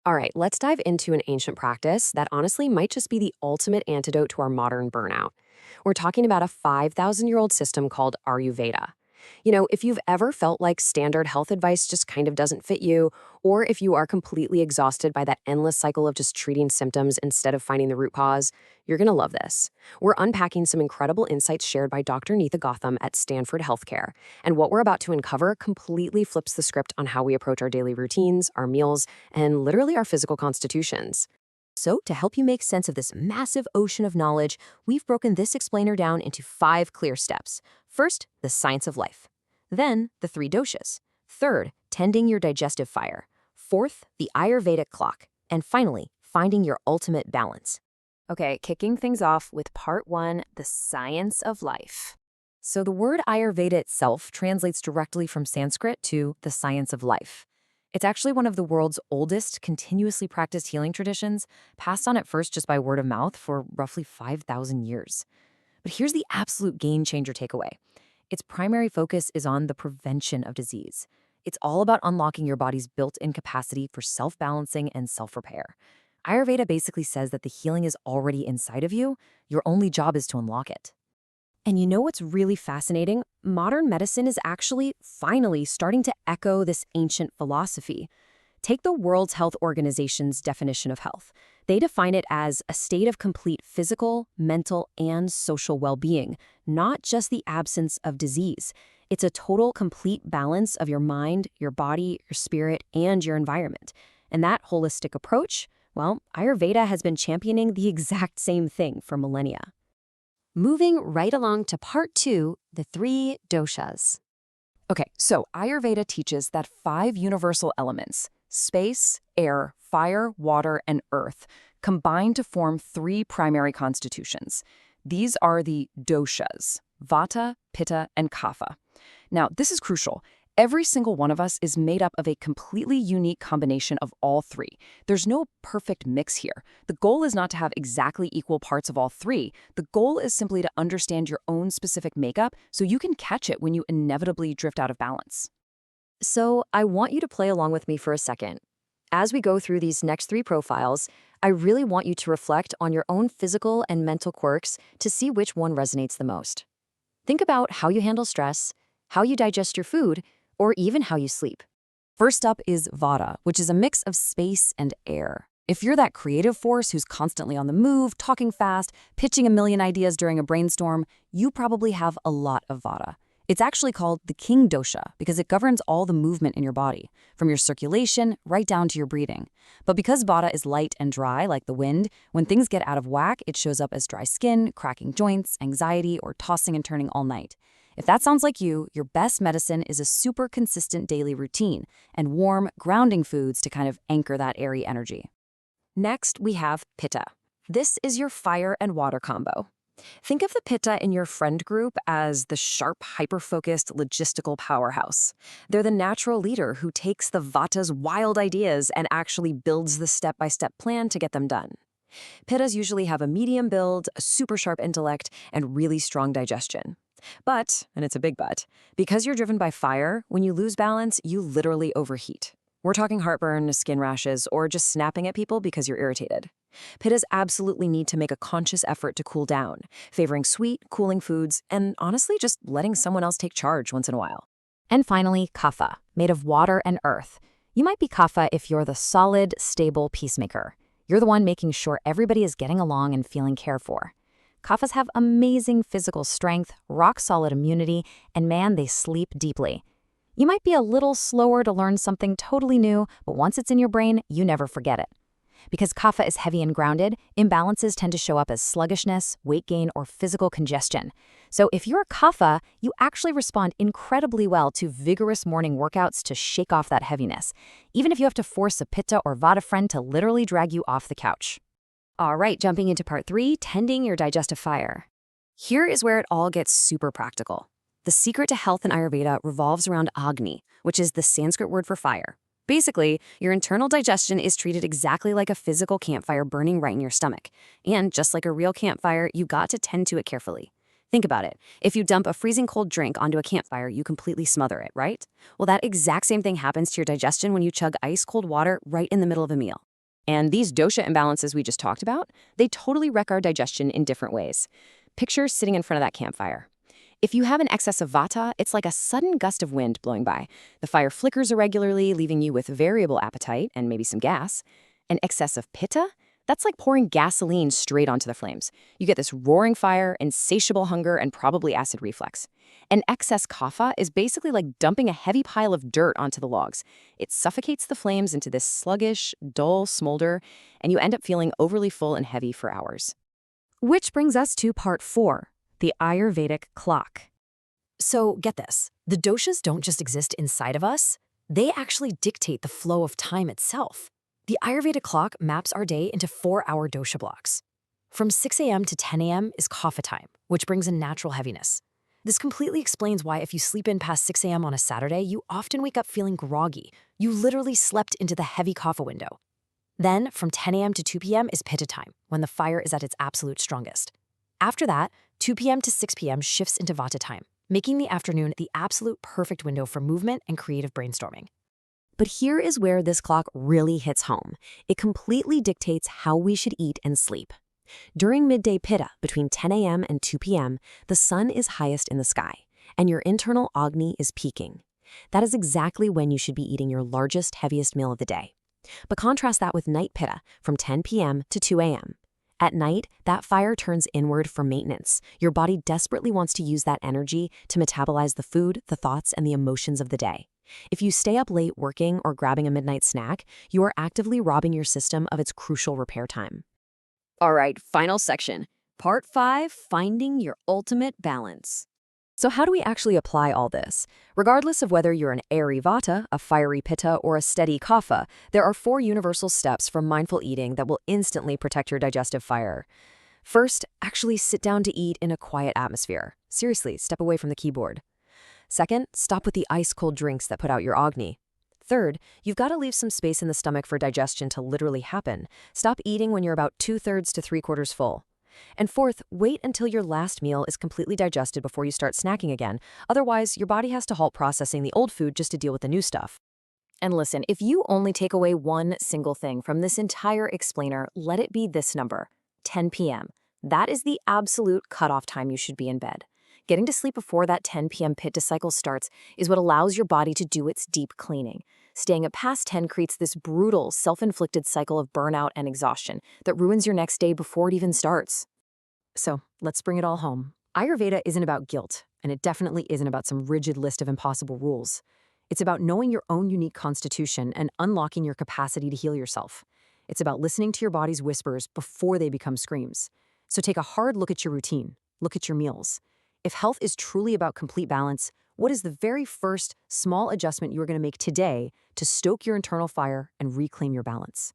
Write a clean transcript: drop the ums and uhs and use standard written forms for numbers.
All right, let's dive into an ancient practice that honestly might just be the ultimate antidote to our modern burnout. We're talking about a 5,000-year-old system called Ayurveda. If you've ever felt like standard health advice just kind of doesn't fit you, or if you are completely exhausted by that endless cycle of just treating symptoms instead of finding the root cause, you're going to love this. We're unpacking some incredible insights shared by Dr. Neetha Gautam at Stanford Healthcare, and what we're about to uncover completely flips the script on how we approach our daily routines, our meals, and literally our physical constitutions. So, to help you make sense of this massive ocean of knowledge, we've broken this explainer down into 5 clear steps. First, the science of life. Then, the 3 doshas. Third, tending your digestive fire. Fourth, the Ayurvedic clock. And finally, finding your ultimate balance. Okay, kicking things off with part 1, the science of life. So the word Ayurveda itself translates directly from Sanskrit to the science of life. It's actually one of the world's oldest continuously practiced healing traditions, passed on at first just by word of mouth for roughly 5,000 years. But here's the absolute game-changer takeaway. Its primary focus is on the prevention of disease. It's all about unlocking your body's built-in capacity for self-balancing and self-repair. Ayurveda basically says that the healing is already inside of you. Your only job is to unlock it. And you know what's really fascinating? Modern medicine is actually, finally, starting to echo this ancient philosophy. Take the World Health Organization's definition of health. They define it as a state of complete physical, mental, and social well-being, not just the absence of disease. It's a total, complete balance of your mind, your body, your spirit, and your environment. And that holistic approach, well, Ayurveda has been championing the exact same thing for millennia. Moving right along to part 2, the 3 doshas. Okay, so Ayurveda teaches that 5 universal elements, space, air, fire, water, and earth, combine to form 3 primary constitutions. These are the doshas, Vata, Pitta, and Kapha. Now, this is crucial. Every single one of us is made up of a completely unique combination of all 3. There's no perfect mix here. The goal is not to have exactly equal parts of all 3. The goal is simply to understand your own specific makeup so you can catch it when you inevitably drift out of balance. So I want you to play along with me for a second. As we go through these next 3 profiles, I really want you to reflect on your own physical and mental quirks to see which one resonates the most. Think about how you handle stress, how you digest your food, or even how you sleep. First up is Vata, which is a mix of space and air. If you're that creative force who's constantly on the move, talking fast, pitching a million ideas during a brainstorm, you probably have a lot of Vata. It's actually called the king dosha because it governs all the movement in your body, from your circulation right down to your breathing. But because Vata is light and dry like the wind, when things get out of whack, it shows up as dry skin, cracking joints, anxiety, or tossing and turning all night. If that sounds like you, your best medicine is a super consistent daily routine and warm, grounding foods to kind of anchor that airy energy. Next, we have Pitta. This is your fire and water combo. Think of the Pitta in your friend group as the sharp, hyper-focused, logistical powerhouse. They're the natural leader who takes the Vata's wild ideas and actually builds the step-by-step plan to get them done. Pittas usually have a medium build, a super sharp intellect, and really strong digestion. But, and it's a big but, because you're driven by fire, when you lose balance, you literally overheat. We're talking heartburn, skin rashes, or just snapping at people because you're irritated. Pittas absolutely need to make a conscious effort to cool down, favoring sweet, cooling foods, and honestly just letting someone else take charge once in a while. And finally, Kapha, made of water and earth. You might be Kapha if you're the solid, stable peacemaker. You're the one making sure everybody is getting along and feeling cared for. Kaphas have amazing physical strength, rock-solid immunity, and man, they sleep deeply. You might be a little slower to learn something totally new, but once it's in your brain, you never forget it. Because Kapha is heavy and grounded, imbalances tend to show up as sluggishness, weight gain, or physical congestion. So if you're a Kapha, you actually respond incredibly well to vigorous morning workouts to shake off that heaviness, even if you have to force a Pitta or Vata friend to literally drag you off the couch. All right, jumping into part 3, tending your digestive fire. Here is where it all gets super practical. The secret to health in Ayurveda revolves around Agni, which is the Sanskrit word for fire. Basically, your internal digestion is treated exactly like a physical campfire burning right in your stomach. And just like a real campfire, you got to tend to it carefully. Think about it. If you dump a freezing cold drink onto a campfire, you completely smother it, right? Well, that exact same thing happens to your digestion when you chug ice cold water right in the middle of a meal. And these dosha imbalances we just talked about, they totally wreck our digestion in different ways. Picture sitting in front of that campfire. If you have an excess of Vata, it's like a sudden gust of wind blowing by. The fire flickers irregularly, leaving you with variable appetite and maybe some gas. An excess of Pitta? That's like pouring gasoline straight onto the flames. You get this roaring fire, insatiable hunger, and probably acid reflux. An excess Kapha is basically like dumping a heavy pile of dirt onto the logs. It suffocates the flames into this sluggish, dull smolder, and you end up feeling overly full and heavy for hours. Which brings us to part 4, the Ayurvedic clock. So get this, the doshas don't just exist inside of us, they actually dictate the flow of time itself. The Ayurveda clock maps our day into 4-hour dosha blocks. From 6 a.m. to 10 a.m. is Kapha time, which brings a natural heaviness. This completely explains why if you sleep in past 6 a.m. on a Saturday, you often wake up feeling groggy. You literally slept into the heavy Kapha window. Then, from 10 a.m. to 2 p.m. is Pitta time, when the fire is at its absolute strongest. After that, 2 p.m. to 6 p.m. shifts into Vata time, making the afternoon the absolute perfect window for movement and creative brainstorming. But here is where this clock really hits home. It completely dictates how we should eat and sleep. During midday Pitta, between 10 a.m. and 2 p.m., the sun is highest in the sky, and your internal Agni is peaking. That is exactly when you should be eating your largest, heaviest meal of the day. But contrast that with night Pitta, from 10 p.m. to 2 a.m. At night, that fire turns inward for maintenance. Your body desperately wants to use that energy to metabolize the food, the thoughts, and the emotions of the day. If you stay up late working or grabbing a midnight snack, you are actively robbing your system of its crucial repair time. All right, final section. Part 5, finding your ultimate balance. So how do we actually apply all this? Regardless of whether you're an airy Vata, a fiery Pitta, or a steady Kapha, there are 4 universal steps from mindful eating that will instantly protect your digestive fire. First, actually sit down to eat in a quiet atmosphere. Seriously, step away from the keyboard. Second, stop with the ice-cold drinks that put out your Agni. Third, you've got to leave some space in the stomach for digestion to literally happen. Stop eating when you're about 2/3 to 3/4 full. And fourth, wait until your last meal is completely digested before you start snacking again. Otherwise, your body has to halt processing the old food just to deal with the new stuff. And listen, if you only take away one single thing from this entire explainer, let it be this number, 10 p.m. That is the absolute cutoff time you should be in bed. Getting to sleep before that 10 p.m. Pitta cycle starts is what allows your body to do its deep cleaning. Staying up past 10 creates this brutal, self-inflicted cycle of burnout and exhaustion that ruins your next day before it even starts. So, let's bring it all home. Ayurveda isn't about guilt, and it definitely isn't about some rigid list of impossible rules. It's about knowing your own unique constitution and unlocking your capacity to heal yourself. It's about listening to your body's whispers before they become screams. So take a hard look at your routine. Look at your meals. If health is truly about complete balance, what is the very first small adjustment you are going to make today to stoke your internal fire and reclaim your balance?